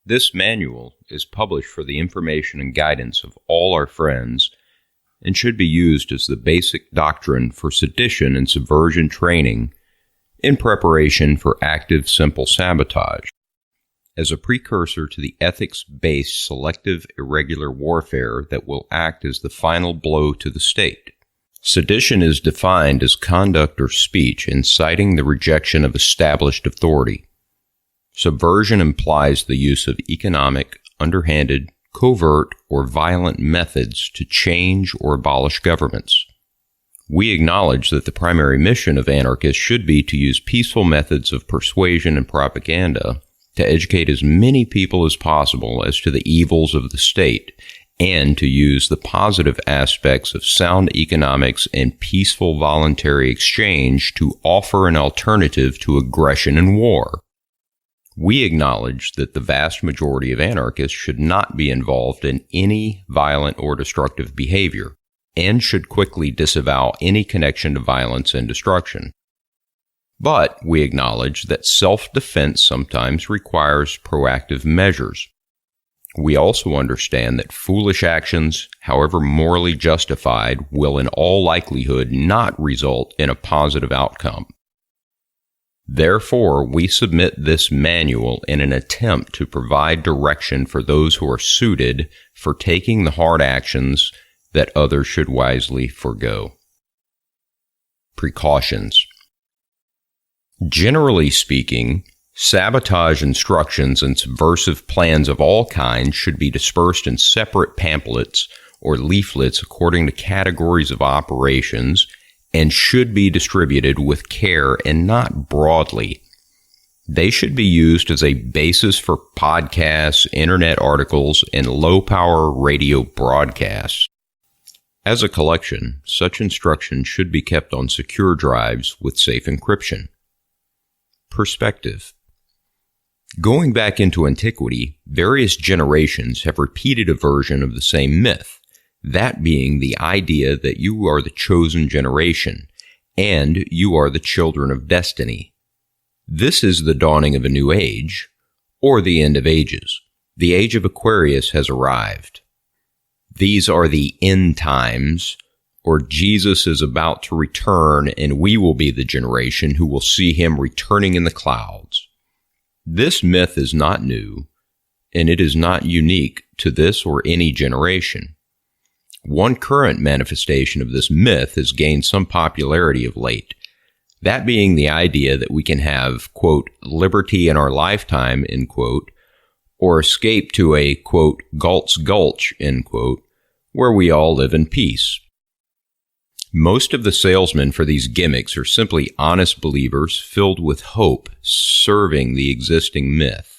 This manual is published for the information and guidance of all our friends and should be used as the basic doctrine for sedition and subversion training in preparation for active simple sabotage, as a precursor to the ethics-based selective irregular warfare that will act as the final blow to the state. Sedition is defined as conduct or speech inciting the rejection of established authority. Subversion implies the use of economic, underhanded, covert, or violent methods to change or abolish governments. We acknowledge that the primary mission of anarchists should be to use peaceful methods of persuasion and propaganda to educate as many people as possible as to the evils of the state, and to use the positive aspects of sound economics and peaceful voluntary exchange to offer an alternative to aggression and war. We acknowledge that the vast majority of anarchists should not be involved in any violent or destructive behavior, and should quickly disavow any connection to violence and destruction. But we acknowledge that self-defense sometimes requires proactive measures. We also understand that foolish actions, however morally justified, will in all likelihood not result in a positive outcome. Therefore, we submit this manual in an attempt to provide direction for those who are suited for taking the hard actions that others should wisely forego. Precautions. Generally speaking, sabotage instructions and subversive plans of all kinds should be dispersed in separate pamphlets or leaflets according to categories of operations, and should be distributed with care and not broadly. They should be used as a basis for podcasts, internet articles, and low-power radio broadcasts. As a collection, such instructions should be kept on secure drives with safe encryption. Perspective. Going back into antiquity, various generations have repeated a version of the same myth, that being the idea that you are the chosen generation, and you are the children of destiny. This is the dawning of a new age, or the end of ages. The age of Aquarius has arrived. These are the end times, or Jesus is about to return, and we will be the generation who will see him returning in the clouds. This myth is not new, and it is not unique to this or any generation. One current manifestation of this myth has gained some popularity of late, that being the idea that we can have, quote, liberty in our lifetime, end quote, or escape to a, quote, Galt's Gulch, end quote, where we all live in peace. Most of the salesmen for these gimmicks are simply honest believers filled with hope, serving the existing myth.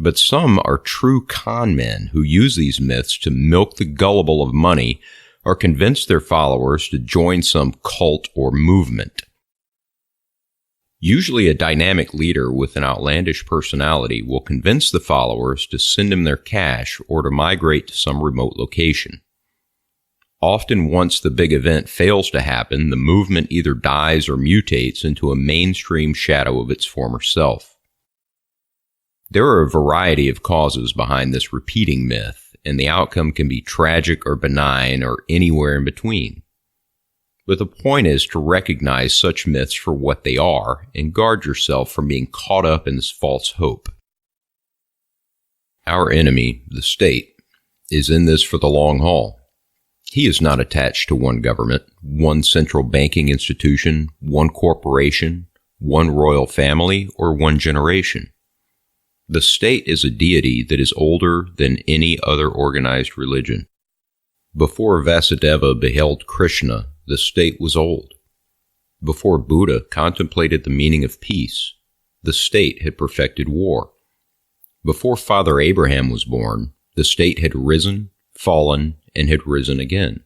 But some are true con men who use these myths to milk the gullible of money or convince their followers to join some cult or movement. Usually a dynamic leader with an outlandish personality will convince the followers to send him their cash or to migrate to some remote location. Often once the big event fails to happen, the movement either dies or mutates into a mainstream shadow of its former self. There are a variety of causes behind this repeating myth, and the outcome can be tragic or benign or anywhere in between. But the point is to recognize such myths for what they are and guard yourself from being caught up in this false hope. Our enemy, the state, is in this for the long haul. He is not attached to one government, one central banking institution, one corporation, one royal family, or one generation. The state is a deity that is older than any other organized religion. Before Vasudeva beheld Krishna, the state was old. Before Buddha contemplated the meaning of peace, the state had perfected war. Before Father Abraham was born, the state had risen, fallen, and had risen again.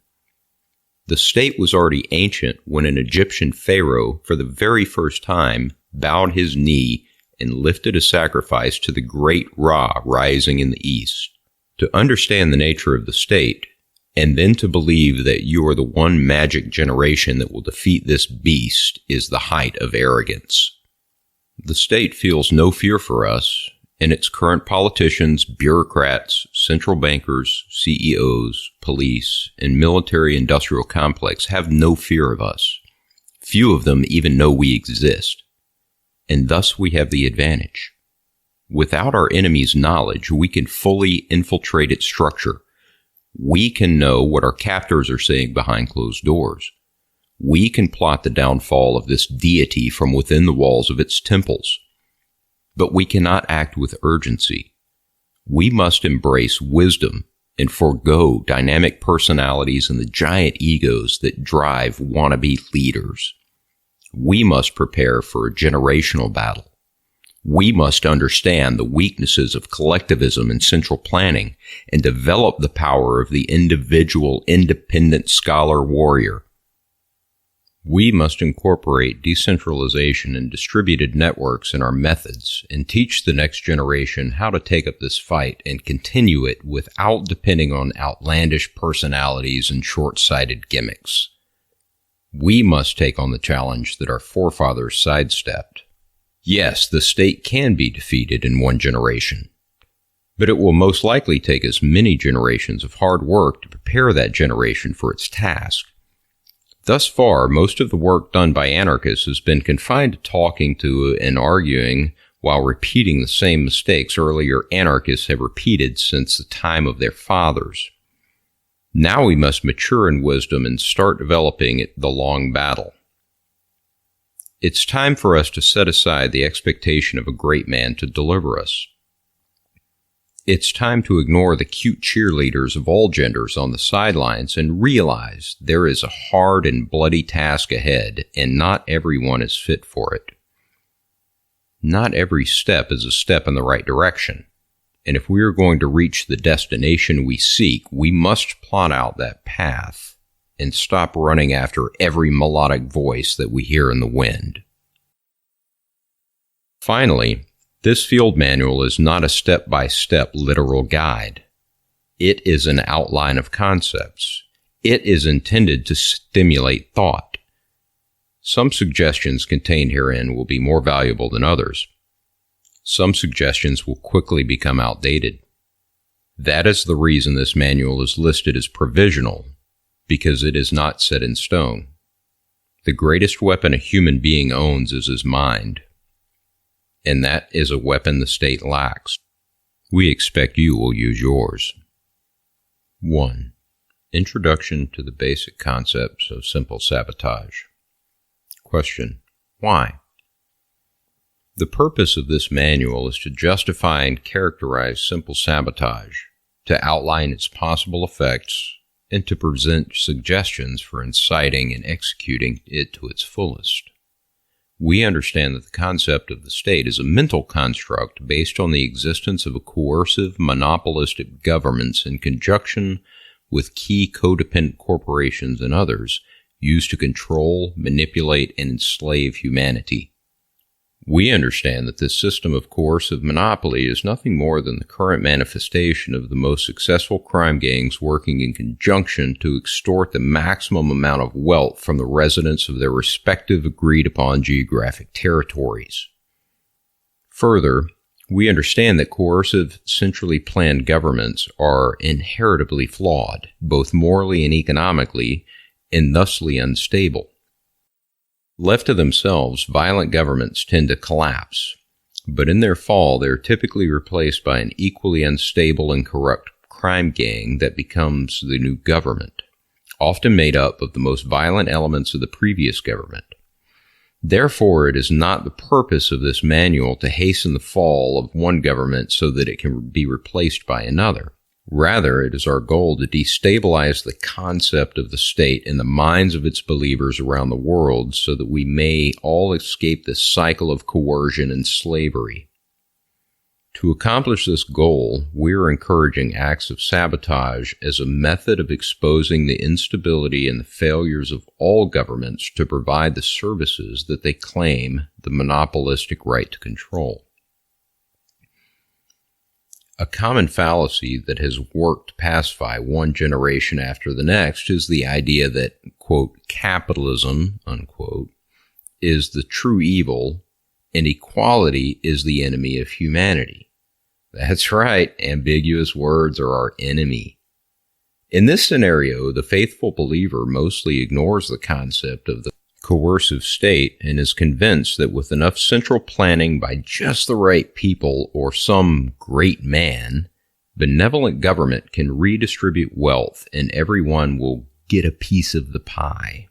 The state was already ancient when an Egyptian pharaoh, for the very first time, bowed his knee and lifted a sacrifice to the great Ra rising in the east. To understand the nature of the state, and then to believe that you are the one magic generation that will defeat this beast, is the height of arrogance. The state feels no fear for us, and its current politicians, bureaucrats, central bankers, CEOs, police, and military-industrial complex have no fear of us. Few of them even know we exist, and thus we have the advantage. Without our enemy's knowledge, we can fully infiltrate its structure. We can know what our captors are saying behind closed doors. We can plot the downfall of this deity from within the walls of its temples. But we cannot act with urgency. We must embrace wisdom and forego dynamic personalities and the giant egos that drive wannabe leaders. We must prepare for a generational battle. We must understand the weaknesses of collectivism and central planning and develop the power of the individual independent scholar warrior. We must incorporate decentralization and distributed networks in our methods and teach the next generation how to take up this fight and continue it without depending on outlandish personalities and short-sighted gimmicks. We must take on the challenge that our forefathers sidestepped. Yes, the state can be defeated in one generation, but it will most likely take us many generations of hard work to prepare that generation for its task. Thus far, most of the work done by anarchists has been confined to talking to and arguing while repeating the same mistakes earlier anarchists have repeated since the time of their fathers. Now we must mature in wisdom and start developing the long battle. It's time for us to set aside the expectation of a great man to deliver us. It's time to ignore the cute cheerleaders of all genders on the sidelines and realize there is a hard and bloody task ahead, and not everyone is fit for it. Not every step is a step in the right direction, and if we are going to reach the destination we seek, we must plot out that path and stop running after every melodic voice that we hear in the wind. Finally, this field manual is not a step-by-step literal guide. It is an outline of concepts. It is intended to stimulate thought. Some suggestions contained herein will be more valuable than others. Some suggestions will quickly become outdated. That is the reason this manual is listed as provisional, because it is not set in stone. The greatest weapon a human being owns is his mind, and that is a weapon the state lacks. We expect you will use yours. 1. Introduction to the basic concepts of simple sabotage. Question: why? The purpose of this manual is to justify and characterize simple sabotage, to outline its possible effects, and to present suggestions for inciting and executing it to its fullest. We understand that the concept of the state is a mental construct based on the existence of a coercive, monopolistic governments in conjunction with key codependent corporations and others used to control, manipulate, and enslave humanity. We understand that this system of coercive monopoly is nothing more than the current manifestation of the most successful crime gangs working in conjunction to extort the maximum amount of wealth from the residents of their respective agreed-upon geographic territories. Further, we understand that coercive, centrally planned governments are inheritably flawed, both morally and economically, and thusly unstable. Left to themselves, violent governments tend to collapse, but in their fall they are typically replaced by an equally unstable and corrupt crime gang that becomes the new government, often made up of the most violent elements of the previous government. Therefore, it is not the purpose of this manual to hasten the fall of one government so that it can be replaced by another. Rather, it is our goal to destabilize the concept of the state in the minds of its believers around the world so that we may all escape this cycle of coercion and slavery. To accomplish this goal, we are encouraging acts of sabotage as a method of exposing the instability and the failures of all governments to provide the services that they claim the monopolistic right to control. A common fallacy that has worked to pacify one generation after the next is the idea that, quote, capitalism, unquote, is the true evil and equality is the enemy of humanity. That's right, ambiguous words are our enemy. In this scenario, the faithful believer mostly ignores the concept of the coercive state and is convinced that with enough central planning by just the right people or some great man, benevolent government can redistribute wealth and everyone will get a piece of the pie.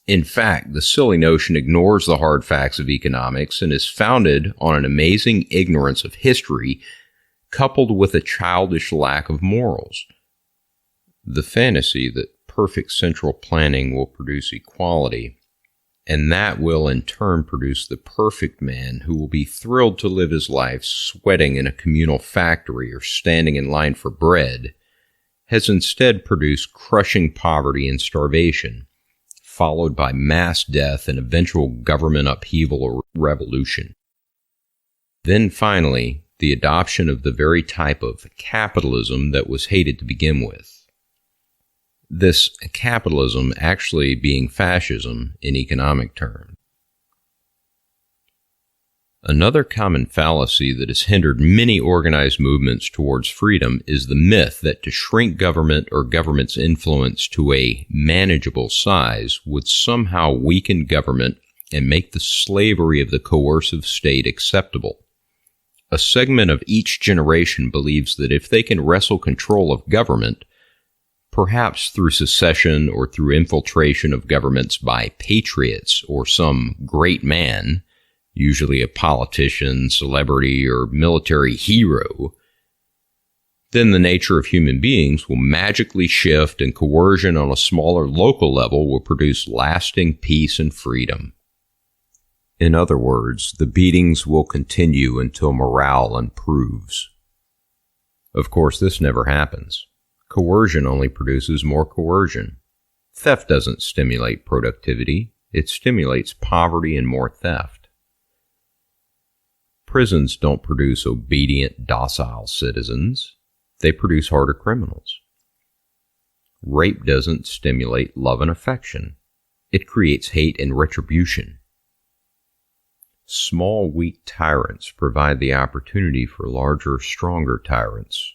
In fact, the silly notion ignores the hard facts of economics and is founded on an amazing ignorance of history coupled with a childish lack of morals. The fantasy that perfect central planning will produce equality, and that will in turn produce the perfect man who will be thrilled to live his life sweating in a communal factory or standing in line for bread, has instead produced crushing poverty and starvation, followed by mass death and eventual government upheaval or revolution. Then finally, the adoption of the very type of capitalism that was hated to begin with. This capitalism actually being fascism in economic terms. Another common fallacy that has hindered many organized movements towards freedom is the myth that to shrink government or government's influence to a manageable size would somehow weaken government and make the slavery of the coercive state acceptable. A segment of each generation believes that if they can wrestle control of government, perhaps through secession or through infiltration of governments by patriots or some great man, usually a politician, celebrity, or military hero, then the nature of human beings will magically shift and coercion on a smaller local level will produce lasting peace and freedom. In other words, the beatings will continue until morale improves. Of course, this never happens. Coercion only produces more coercion. Theft doesn't stimulate productivity. It stimulates poverty and more theft. Prisons don't produce obedient, docile citizens. They produce harder criminals. Rape doesn't stimulate love and affection. It creates hate and retribution. Small, weak tyrants provide the opportunity for larger, stronger tyrants.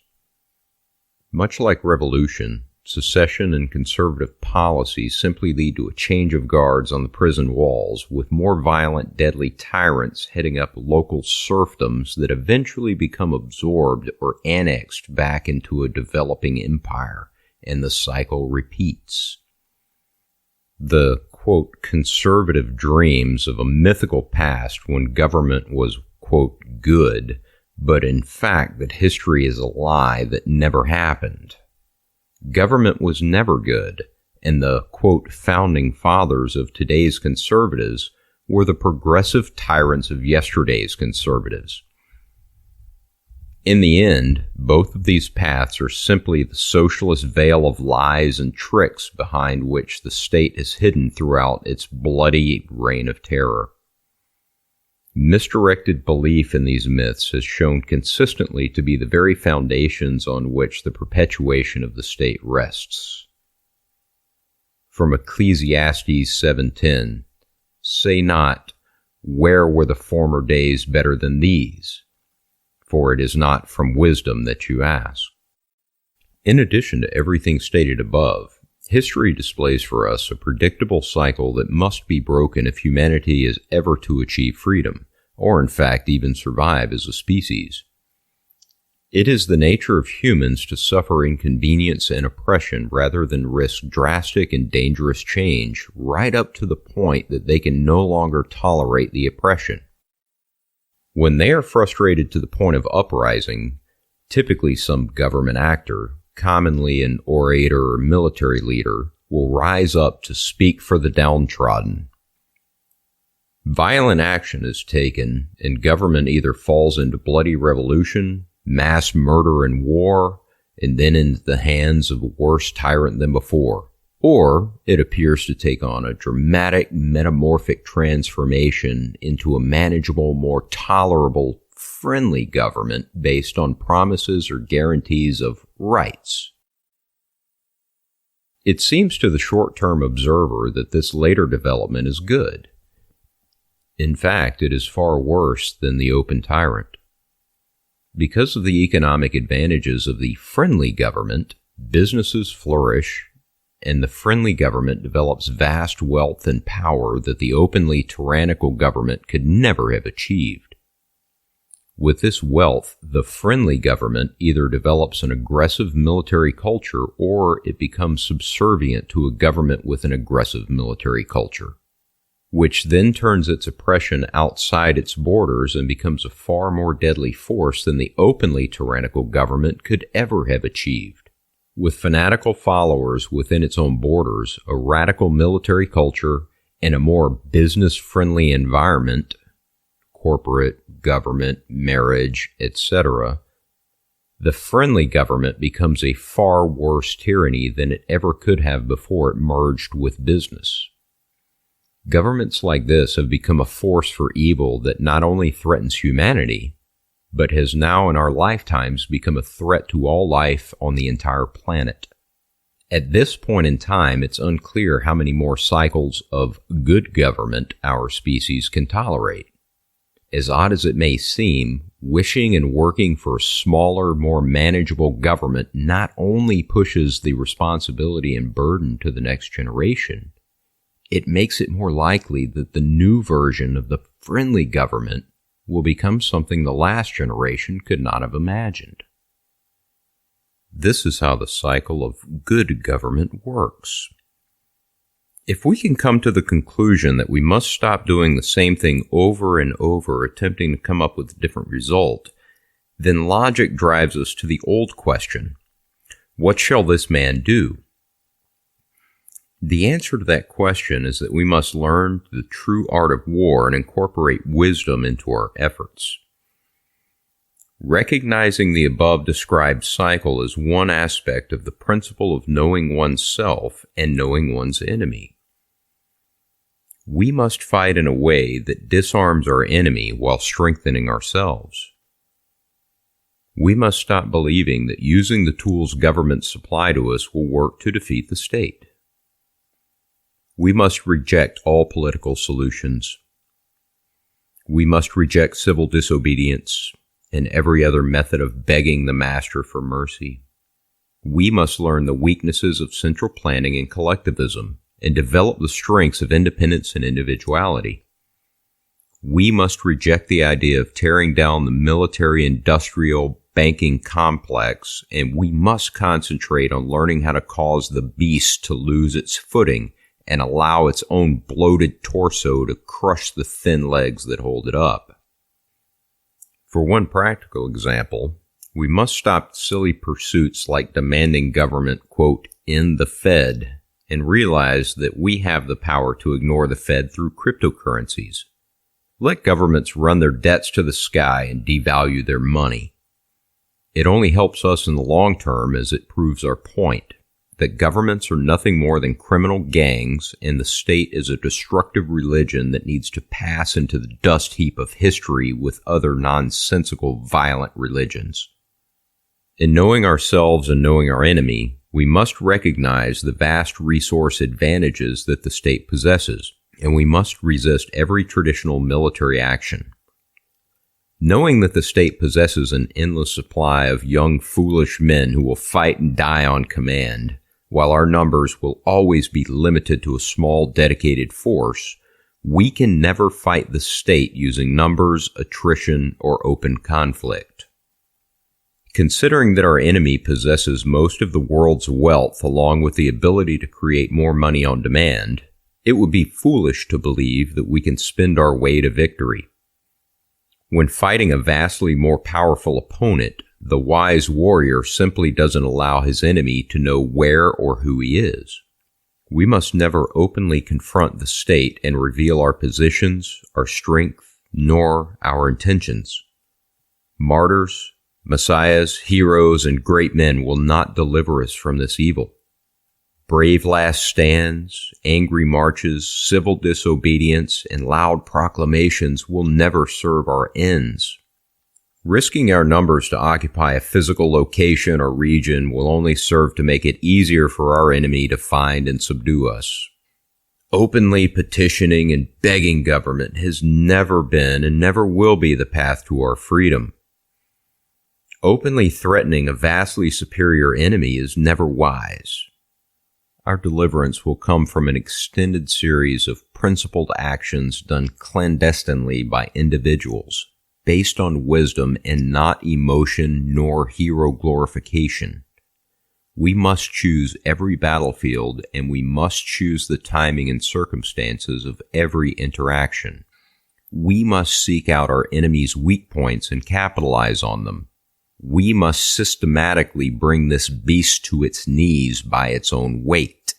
Much like revolution, secession and conservative policies simply lead to a change of guards on the prison walls, with more violent, deadly tyrants heading up local serfdoms that eventually become absorbed or annexed back into a developing empire, and the cycle repeats. The, quote, conservative dreams of a mythical past when government was, quote, good, but in fact that history is a lie that never happened. Government was never good, and the, quote, founding fathers of today's conservatives were the progressive tyrants of yesterday's conservatives. In the end, both of these paths are simply the socialist veil of lies and tricks behind which the state is hidden throughout its bloody reign of terror. Misdirected belief in these myths has shown consistently to be the very foundations on which the perpetuation of the state rests. From Ecclesiastes 7:10, "Say not, where were the former days better than these? For it is not from wisdom that you ask." In addition to everything stated above, history displays for us a predictable cycle that must be broken if humanity is ever to achieve freedom, or in fact even survive as a species. It is the nature of humans to suffer inconvenience and oppression rather than risk drastic and dangerous change right up to the point that they can no longer tolerate the oppression. When they are frustrated to the point of uprising, typically some government actor, commonly an orator or military leader, will rise up to speak for the downtrodden. Violent action is taken, and government either falls into bloody revolution, mass murder and war, and then into the hands of a worse tyrant than before, or it appears to take on a dramatic metamorphic transformation into a manageable, more tolerable, friendly government based on promises or guarantees of rights. It seems to the short-term observer that this later development is good. In fact, it is far worse than the open tyrant. Because of the economic advantages of the friendly government, businesses flourish, and the friendly government develops vast wealth and power that the openly tyrannical government could never have achieved. With this wealth, the friendly government either develops an aggressive military culture or it becomes subservient to a government with an aggressive military culture, which then turns its oppression outside its borders and becomes a far more deadly force than the openly tyrannical government could ever have achieved. With fanatical followers within its own borders, a radical military culture, and a more business-friendly environment, corporate, government, marriage, etc., the friendly government becomes a far worse tyranny than it ever could have before it merged with business. Governments like this have become a force for evil that not only threatens humanity, but has now in our lifetimes become a threat to all life on the entire planet. At this point in time, it's unclear how many more cycles of good government our species can tolerate. As odd as it may seem, wishing and working for a smaller, more manageable government not only pushes the responsibility and burden to the next generation, it makes it more likely that the new version of the friendly government will become something the last generation could not have imagined. This is how the cycle of good government works. If we can come to the conclusion that we must stop doing the same thing over and over, attempting to come up with a different result, then logic drives us to the old question, what shall this man do? The answer to that question is that we must learn the true art of war and incorporate wisdom into our efforts. Recognizing the above-described cycle is one aspect of the principle of knowing oneself and knowing one's enemy. We must fight in a way that disarms our enemy while strengthening ourselves. We must stop believing that using the tools governments supply to us will work to defeat the state. We must reject all political solutions. We must reject civil disobedience and every other method of begging the master for mercy. We must learn the weaknesses of central planning and collectivism and develop the strengths of independence and individuality. We must reject the idea of tearing down the military-industrial banking complex, and we must concentrate on learning how to cause the beast to lose its footing and allow its own bloated torso to crush the thin legs that hold it up. For one practical example, we must stop silly pursuits like demanding government, quote, end the Fed, and realize that we have the power to ignore the Fed through cryptocurrencies. Let governments run their debts to the sky and devalue their money. It only helps us in the long term as it proves our point, that governments are nothing more than criminal gangs and the state is a destructive religion that needs to pass into the dust heap of history with other nonsensical, violent religions. In knowing ourselves and knowing our enemy, we must recognize the vast resource advantages that the state possesses, and we must resist every traditional military action. Knowing that the state possesses an endless supply of young, foolish men who will fight and die on command, while our numbers will always be limited to a small, dedicated force, we can never fight the state using numbers, attrition, or open conflict. Considering that our enemy possesses most of the world's wealth along with the ability to create more money on demand, it would be foolish to believe that we can spend our way to victory. When fighting a vastly more powerful opponent, the wise warrior simply doesn't allow his enemy to know where or who he is. We must never openly confront the state and reveal our positions, our strength, nor our intentions. Martyrs, messiahs, heroes, and great men will not deliver us from this evil. Brave last stands, angry marches, civil disobedience, and loud proclamations will never serve our ends. Risking our numbers to occupy a physical location or region will only serve to make it easier for our enemy to find and subdue us. Openly petitioning and begging government has never been and never will be the path to our freedom. Openly threatening a vastly superior enemy is never wise. Our deliverance will come from an extended series of principled actions done clandestinely by individuals, based on wisdom and not emotion nor hero glorification. We must choose every battlefield, and we must choose the timing and circumstances of every interaction. We must seek out our enemy's weak points and capitalize on them. We must systematically bring this beast to its knees by its own weight.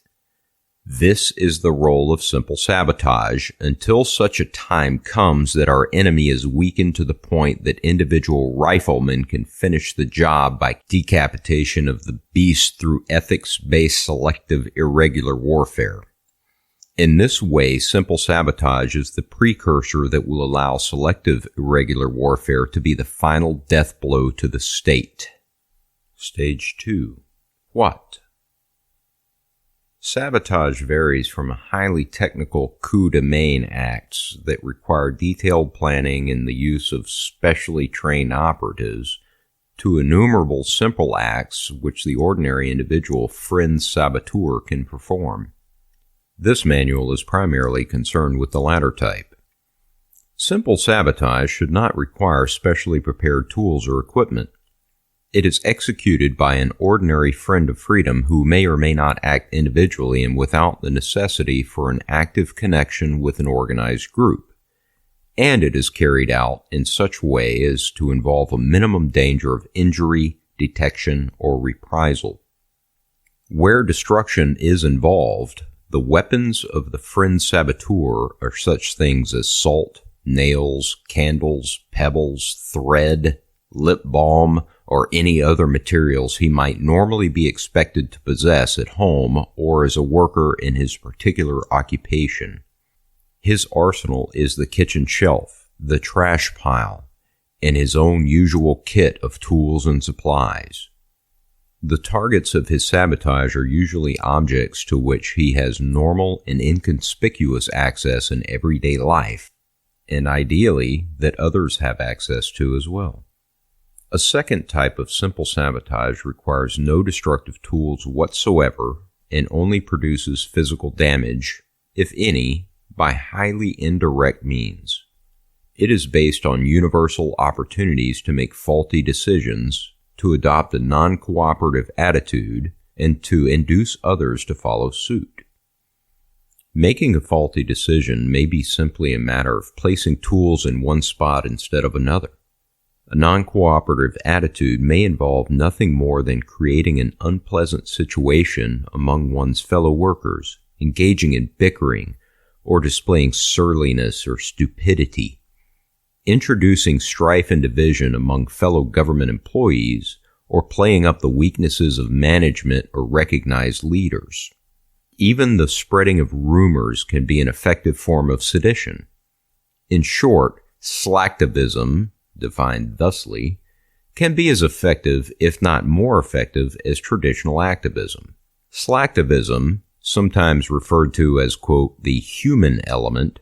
This is the role of simple sabotage until such a time comes that our enemy is weakened to the point that individual riflemen can finish the job by decapitation of the beast through ethics-based selective irregular warfare. In this way, simple sabotage is the precursor that will allow selective irregular warfare to be the final death blow to the state. Stage 2. What? Sabotage varies from highly technical coup de main acts that require detailed planning and the use of specially trained operatives to innumerable simple acts which the ordinary individual friend saboteur can perform. This manual is primarily concerned with the latter type. Simple sabotage should not require specially prepared tools or equipment. It is executed by an ordinary friend of freedom who may or may not act individually and without the necessity for an active connection with an organized group. And it is carried out in such way as to involve a minimum danger of injury, detection, or reprisal. Where destruction is involved, the weapons of the friend saboteur are such things as salt, nails, candles, pebbles, thread, lip balm, or any other materials he might normally be expected to possess at home or as a worker in his particular occupation. His arsenal is the kitchen shelf, the trash pile, and his own usual kit of tools and supplies. The targets of his sabotage are usually objects to which he has normal and inconspicuous access in everyday life, and ideally that others have access to as well. A second type of simple sabotage requires no destructive tools whatsoever and only produces physical damage, if any, by highly indirect means. It is based on universal opportunities to make faulty decisions, to adopt a non-cooperative attitude, and to induce others to follow suit. Making a faulty decision may be simply a matter of placing tools in one spot instead of another. A non-cooperative attitude may involve nothing more than creating an unpleasant situation among one's fellow workers, engaging in bickering, or displaying surliness or stupidity. Introducing strife and division among fellow government employees, or playing up the weaknesses of management or recognized leaders. Even the spreading of rumors can be an effective form of sedition. In short, slacktivism, defined thusly, can be as effective, if not more effective, as traditional activism. Slacktivism, sometimes referred to as, quote, the human element,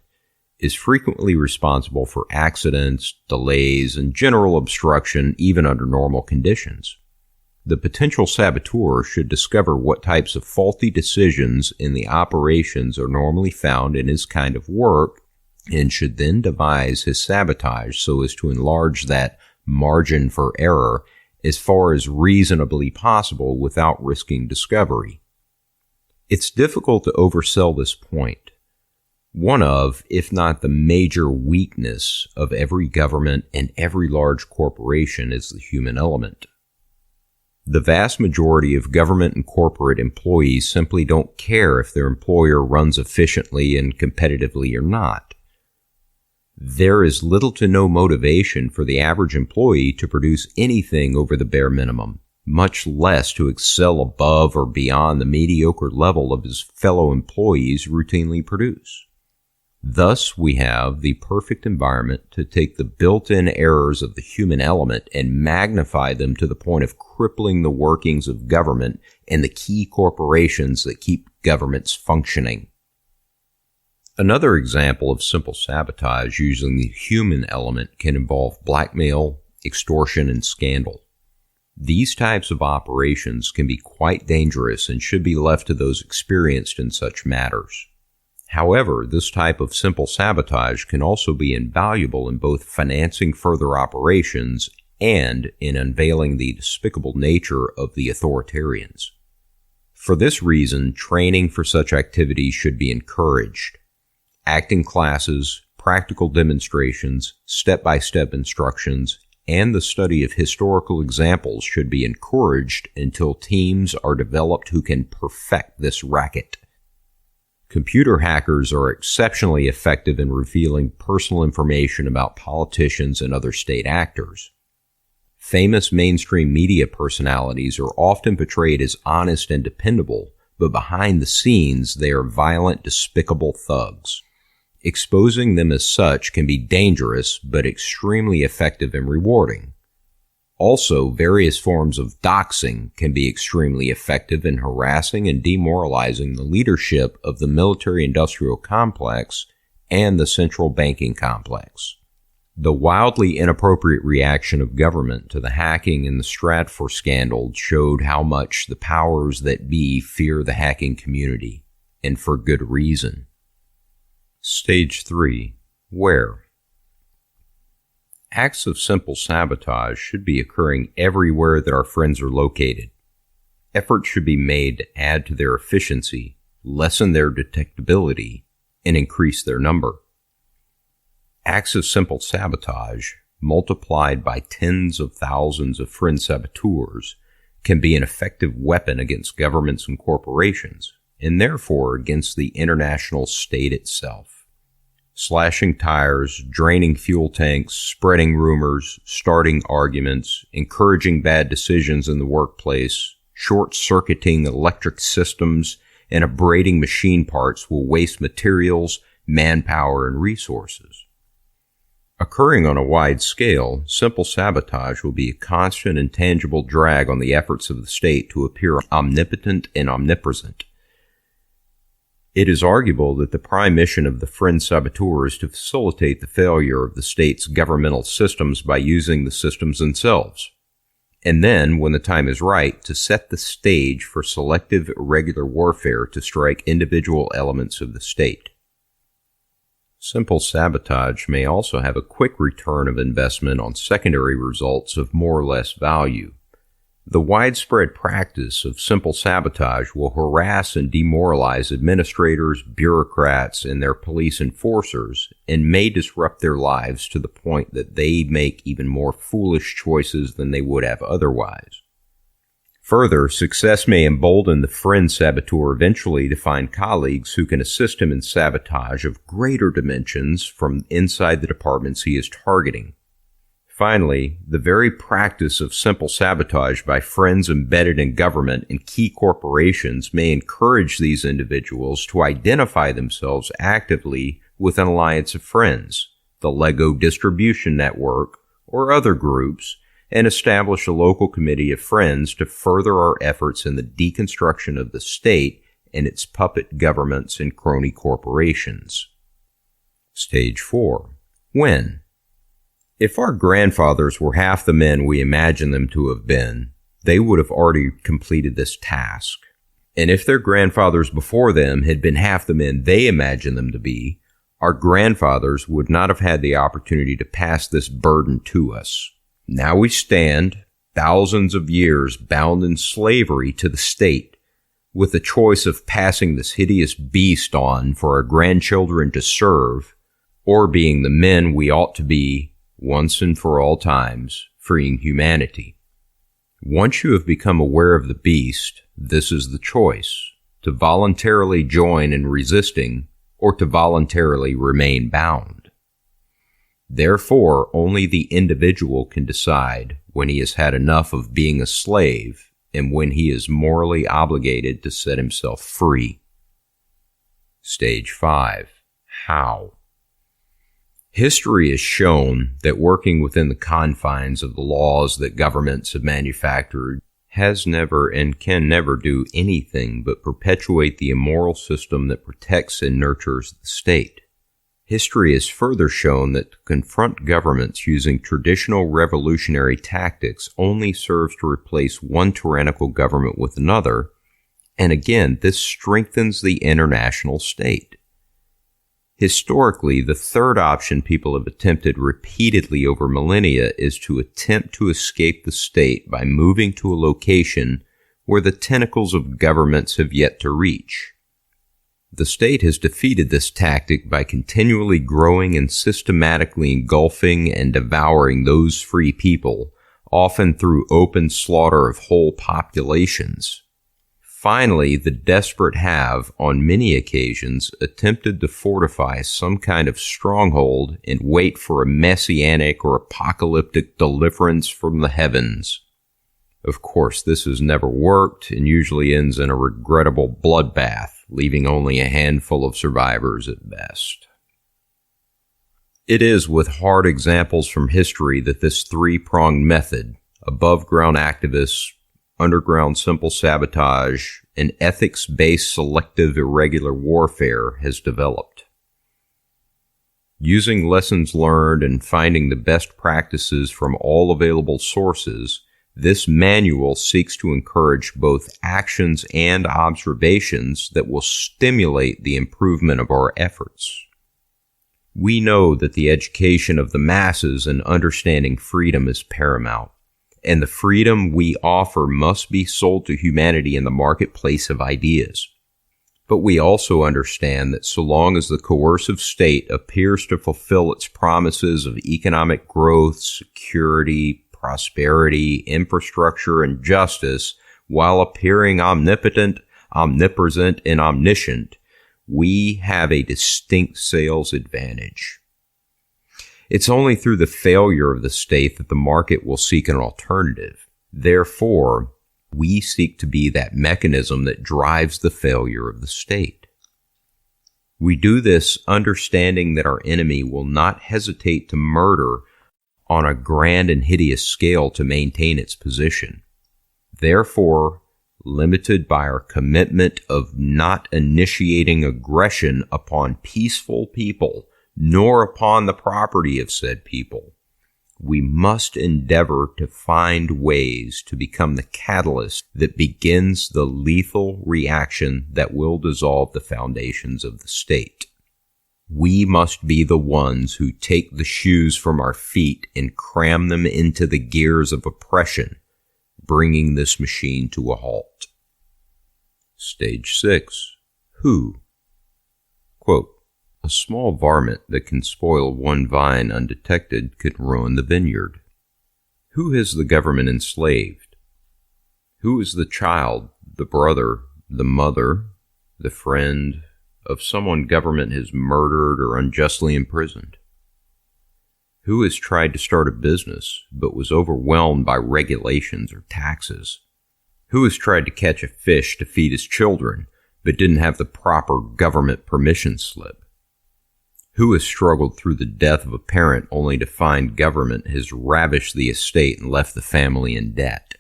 is frequently responsible for accidents, delays, and general obstruction even under normal conditions. The potential saboteur should discover what types of faulty decisions in the operations are normally found in his kind of work and should then devise his sabotage so as to enlarge that margin for error as far as reasonably possible without risking discovery. It's difficult to oversell this point. One of, if not the major weakness of every government and every large corporation is the human element. The vast majority of government and corporate employees simply don't care if their employer runs efficiently and competitively or not. There is little to no motivation for the average employee to produce anything over the bare minimum, much less to excel above or beyond the mediocre level of his fellow employees routinely produce. Thus, we have the perfect environment to take the built-in errors of the human element and magnify them to the point of crippling the workings of government and the key corporations that keep governments functioning. Another example of simple sabotage using the human element can involve blackmail, extortion, and scandal. These types of operations can be quite dangerous and should be left to those experienced in such matters. However, this type of simple sabotage can also be invaluable in both financing further operations and in unveiling the despicable nature of the authoritarians. For this reason, training for such activities should be encouraged. Acting classes, practical demonstrations, step-by-step instructions, and the study of historical examples should be encouraged until teams are developed who can perfect this racket. Computer hackers are exceptionally effective in revealing personal information about politicians and other state actors. Famous mainstream media personalities are often portrayed as honest and dependable, but behind the scenes they are violent, despicable thugs. Exposing them as such can be dangerous, but extremely effective and rewarding. Also, various forms of doxing can be extremely effective in harassing and demoralizing the leadership of the military-industrial complex and the central banking complex. The wildly inappropriate reaction of government to the hacking in the Stratfor scandal showed how much the powers that be fear the hacking community, and for good reason. Stage 3. Where? Acts of simple sabotage should be occurring everywhere that our friends are located. Efforts should be made to add to their efficiency, lessen their detectability, and increase their number. Acts of simple sabotage, multiplied by tens of thousands of friend saboteurs, can be an effective weapon against governments and corporations, and therefore against the international state itself. Slashing tires, draining fuel tanks, spreading rumors, starting arguments, encouraging bad decisions in the workplace, short-circuiting electric systems, and abrading machine parts will waste materials, manpower, and resources. Occurring on a wide scale, simple sabotage will be a constant and tangible drag on the efforts of the state to appear omnipotent and omnipresent. It is arguable that the prime mission of the friend saboteur is to facilitate the failure of the state's governmental systems by using the systems themselves, and then, when the time is right, to set the stage for selective irregular warfare to strike individual elements of the state. Simple sabotage may also have a quick return of investment on secondary results of more or less value. The widespread practice of simple sabotage will harass and demoralize administrators, bureaucrats, and their police enforcers, and may disrupt their lives to the point that they make even more foolish choices than they would have otherwise. Further, success may embolden the friend saboteur eventually to find colleagues who can assist him in sabotage of greater dimensions from inside the departments he is targeting. Finally, the very practice of simple sabotage by friends embedded in government and key corporations may encourage these individuals to identify themselves actively with an alliance of friends, the Lego distribution network, or other groups, and establish a local committee of friends to further our efforts in the deconstruction of the state and its puppet governments and crony corporations. Stage 4. When? If our grandfathers were half the men we imagine them to have been, they would have already completed this task. And if their grandfathers before them had been half the men they imagined them to be, our grandfathers would not have had the opportunity to pass this burden to us. Now we stand, thousands of years bound in slavery to the state, with the choice of passing this hideous beast on for our grandchildren to serve, or being the men we ought to be once and for all times, freeing humanity. Once you have become aware of the beast, this is the choice, to voluntarily join in resisting or to voluntarily remain bound. Therefore, only the individual can decide when he has had enough of being a slave and when he is morally obligated to set himself free. Stage 5. How? History has shown that working within the confines of the laws that governments have manufactured has never and can never do anything but perpetuate the immoral system that protects and nurtures the state. History has further shown that to confront governments using traditional revolutionary tactics only serves to replace one tyrannical government with another, and again, this strengthens the international state. Historically, the third option people have attempted repeatedly over millennia is to attempt to escape the state by moving to a location where the tentacles of governments have yet to reach. The state has defeated this tactic by continually growing and systematically engulfing and devouring those free people, often through open slaughter of whole populations. Finally, the desperate have, on many occasions, attempted to fortify some kind of stronghold and wait for a messianic or apocalyptic deliverance from the heavens. Of course, this has never worked and usually ends in a regrettable bloodbath, leaving only a handful of survivors at best. It is with hard examples from history that this three-pronged method, above-ground activists, underground simple sabotage, and ethics-based selective irregular warfare has developed. Using lessons learned and finding the best practices from all available sources, this manual seeks to encourage both actions and observations that will stimulate the improvement of our efforts. We know that the education of the masses and understanding freedom is paramount, and the freedom we offer must be sold to humanity in the marketplace of ideas. But we also understand that so long as the coercive state appears to fulfill its promises of economic growth, security, prosperity, infrastructure, and justice, while appearing omnipotent, omnipresent, and omniscient, we have a distinct sales advantage. It's only through the failure of the state that the market will seek an alternative. Therefore, we seek to be that mechanism that drives the failure of the state. We do this understanding that our enemy will not hesitate to murder on a grand and hideous scale to maintain its position. Therefore, limited by our commitment of not initiating aggression upon peaceful people, nor upon the property of said people, we must endeavor to find ways to become the catalyst that begins the lethal reaction that will dissolve the foundations of the state. We must be the ones who take the shoes from our feet and cram them into the gears of oppression, bringing this machine to a halt. Stage 6. Who? Quote, a small varmint that can spoil one vine undetected could ruin the vineyard. Who has the government enslaved? Who is the child, the brother, the mother, the friend of someone government has murdered or unjustly imprisoned? Who has tried to start a business but was overwhelmed by regulations or taxes? Who has tried to catch a fish to feed his children but didn't have the proper government permission slip? Who has struggled through the death of a parent only to find government has ravished the estate and left the family in debt?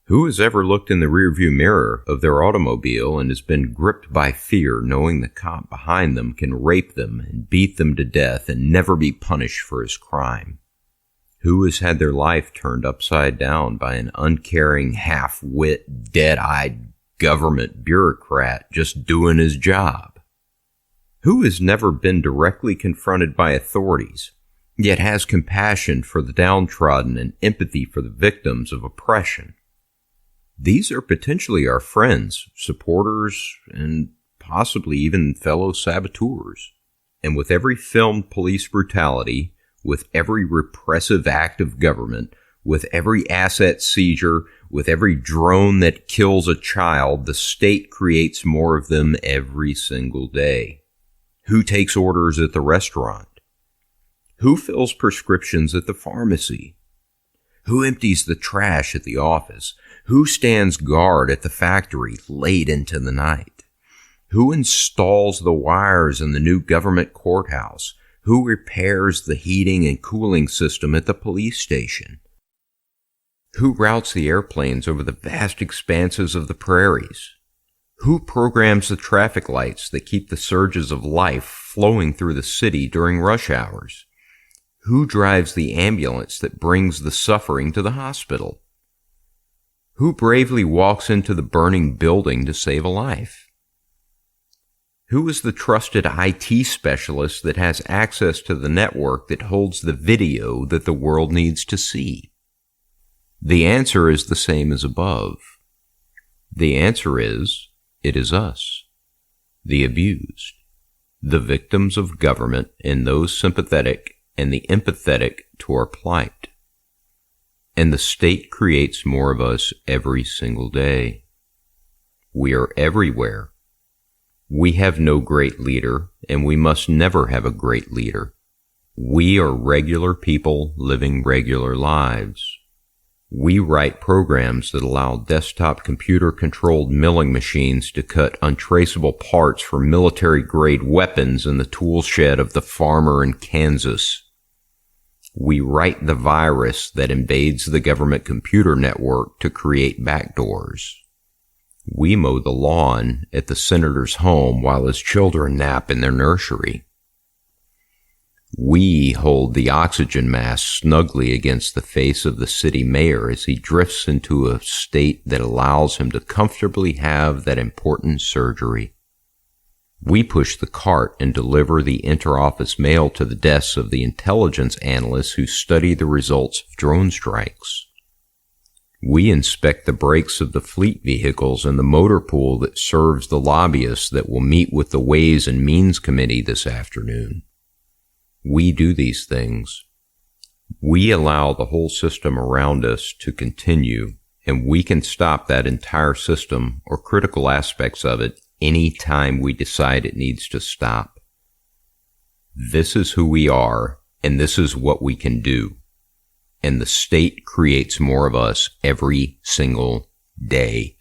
Who has ever looked in the rearview mirror of their automobile and has been gripped by fear knowing the cop behind them can rape them and beat them to death and never be punished for his crime? Who has had their life turned upside down by an uncaring, half-wit, dead-eyed government bureaucrat just doing his job? Who has never been directly confronted by authorities, yet has compassion for the downtrodden and empathy for the victims of oppression? These are potentially our friends, supporters, and possibly even fellow saboteurs. And with every filmed police brutality, with every repressive act of government, with every asset seizure, with every drone that kills a child, the state creates more of them every single day. Who takes orders at the restaurant? Who fills prescriptions at the pharmacy? Who empties the trash at the office? Who stands guard at the factory late into the night? Who installs the wires in the new government courthouse? Who repairs the heating and cooling system at the police station? Who routes the airplanes over the vast expanses of the prairies? Who programs the traffic lights that keep the surges of life flowing through the city during rush hours? Who drives the ambulance that brings the suffering to the hospital? Who bravely walks into the burning building to save a life? Who is the trusted IT specialist that has access to the network that holds the video that the world needs to see? The answer is the same as above. The answer is, it is us, the abused, the victims of government, and those sympathetic and the empathetic to our plight. And the state creates more of us every single day. We are everywhere. We have no great leader, and we must never have a great leader. We are regular people living regular lives. We write programs that allow desktop computer-controlled milling machines to cut untraceable parts for military-grade weapons in the tool shed of the farmer in Kansas. We write the virus that invades the government computer network to create backdoors. We mow the lawn at the senator's home while his children nap in their nursery. We hold the oxygen mask snugly against the face of the city mayor as he drifts into a state that allows him to comfortably have that important surgery. We push the cart and deliver the interoffice mail to the desks of the intelligence analysts who study the results of drone strikes. We inspect the brakes of the fleet vehicles and the motor pool that serves the lobbyists that will meet with the Ways and Means Committee this afternoon. We do these things. We allow the whole system around us to continue, and we can stop that entire system or critical aspects of it any time we decide it needs to stop. This is who we are, and this is what we can do. And the state creates more of us every single day.